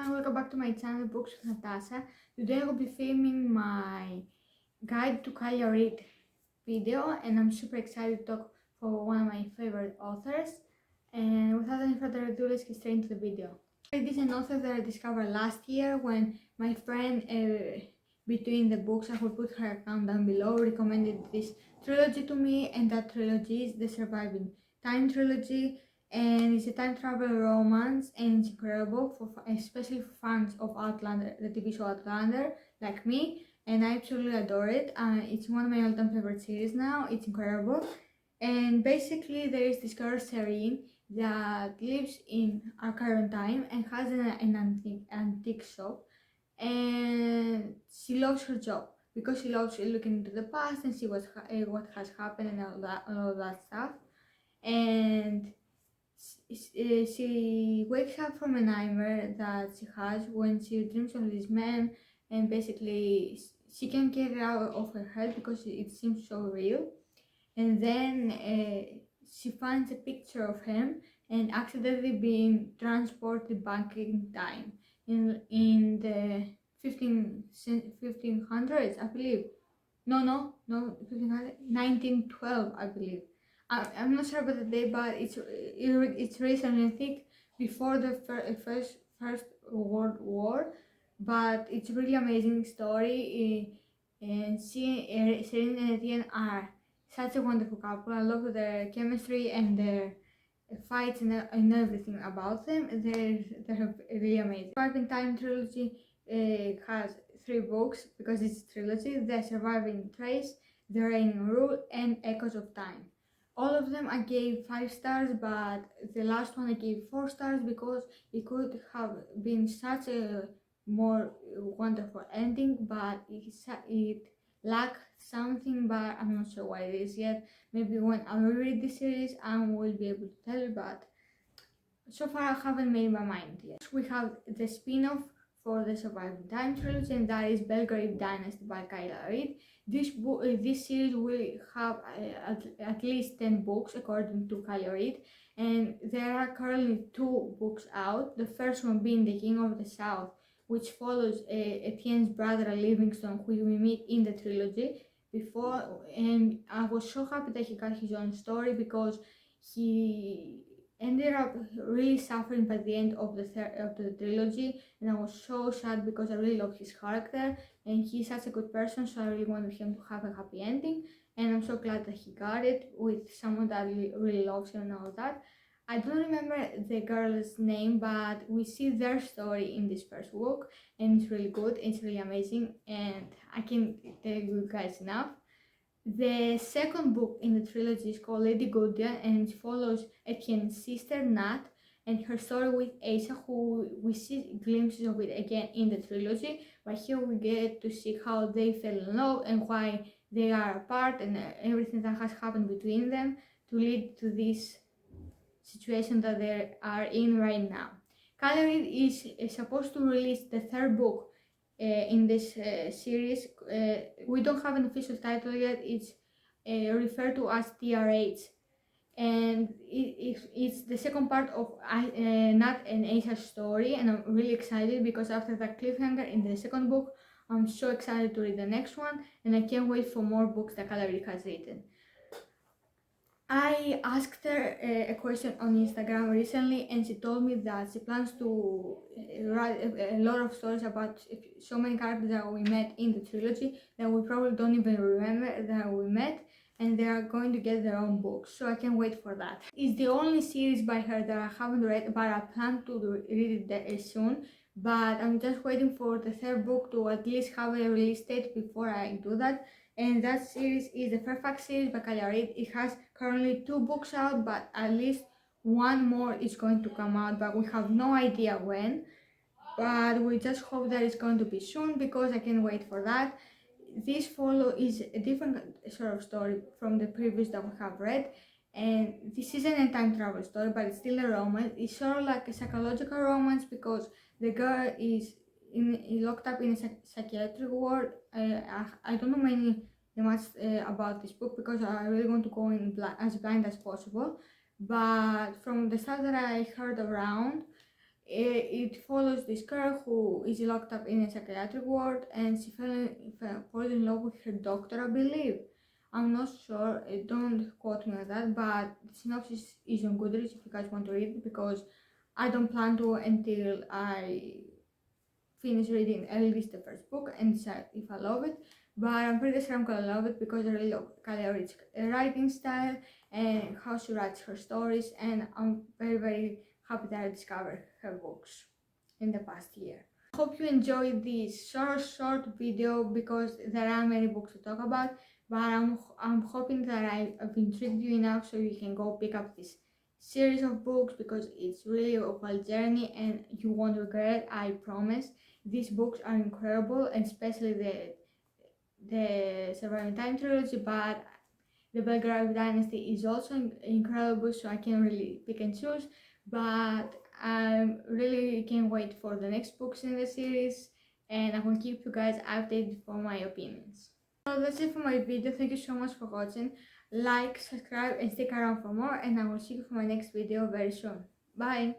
everyone, welcome back to my channel Books with Natasa. Today I will be filming my guide to Calia read video, and I'm super excited to talk for one of my favorite authors. And without any further ado, let's get straight into the video. This is an author that I discovered last year when my friend between the books, I will put her account down below, recommended this trilogy to me, and that trilogy is the Surviving Time trilogy. And it's a time travel romance, and it's incredible, especially for fans of Outlander, the TV show Outlander, like me, and I absolutely adore it. It's one of my all-time favorite series now. It's incredible. And basically there is this girl, Serene, that lives in our current time and has an antique shop, and she loves her job because she loves looking into the past and see what has happened and all that stuff. And she wakes up from a nightmare that she has when she dreams of this man, and basically she can't get it out of her head because it seems so real. And then she finds a picture of him and accidentally being transported back in time in the 1500s, I believe. No, 1500, 1912, I believe. I'm not sure about the day, but it's recent, I think, before the first World War. But it's a really amazing story, and Serene and Etienne are such a wonderful couple. I love their chemistry and their fights and everything about them. They're really amazing. Surviving Time trilogy has 3 books because it's a trilogy: The Surviving Trace, The Reigning Rule, and Echoes of Time. All of them I gave 5 stars, but the last one I gave 4 stars because it could have been such a more wonderful ending, but it lacked something, but I'm not sure what it is yet. Maybe when I read the series I will be able to tell you, but so far I haven't made my mind yet. We have the spin-off for the Surviving Time trilogy, and that is Belgrave Dynasty by Calia. This series will have at least 10 books according to Calia, and there are currently 2 books out. The first one being The King of the South, which follows Etienne's brother Livingston, who we meet in the trilogy before, and I was so happy that he got his own story because he ended up really suffering by the end of the trilogy, and I was so sad because I really love his character and he's such a good person, so I really wanted him to have a happy ending, and I'm so glad that he got it with someone that really loves him and all that. I don't remember the girl's name, but we see their story in this first book, and it's really good, it's really amazing, and I can't tell you guys enough. The second book in the trilogy is called Lady Godian, and it follows Etienne's sister Nat and her story with Asa, who we see glimpses of it again in the trilogy, but here we get to see how they fell in love and why they are apart and everything that has happened between them to lead to this situation that they are in right now. Calia is supposed to release the 3rd book in this series. We don't have an official title yet. It's referred to as TRH, and it's the second part of Nat and Asa's story, and I'm really excited because after that cliffhanger in the 2nd book, I'm so excited to read the next one, and I can't wait for more books that Calia has written. I asked her a question on Instagram recently, and she told me that she plans to write a lot of stories about so many characters that we met in the trilogy that we probably don't even remember that we met, and they are going to get their own books, so I can't wait for that. It's the only series by her that I haven't read, but I plan to read it soon, but I'm just waiting for the 3rd book to at least have a release date before I do that. And that series is the Fairfax series by Calia. It has currently 2 books out, but at least 1 more is going to come out, but we have no idea when. But we just hope that it's going to be soon because I can't wait for that. This is a different sort of story from the previous that we have read, and this isn't a time travel story, but it's still a romance. It's sort of like a psychological romance because the girl is locked up in a psychiatric ward. I don't know much about this book because I really want to go in as blind as possible, but from the stuff that I heard around, It follows this girl who is locked up in a psychiatric ward, and she falls in love with her doctor, I believe. I'm not sure, don't quote me on that, but the synopsis is on Goodreads if you guys want to read it, because I don't plan to until I finish reading at least the first book and decide if I love it. But I'm pretty sure I'm gonna love it because I really love Calia's writing style and how she writes her stories, and I'm very, very happy that I discovered her books in the past year. I hope you enjoyed this short video because there are many books to talk about, but I'm hoping that I've intrigued you enough so you can go pick up this series of books, because it's really a whole journey and you won't regret it, I promise. These books are incredible, and especially the Surviving Time trilogy, but the Belgrade Dynasty is also incredible, so I can't really pick and choose, but I really can't wait for the next books in the series, and I will keep you guys updated for my opinions. So that's it for my video. Thank you so much for watching. Like, subscribe, and stick around for more, and I will see you for my next video very soon. Bye!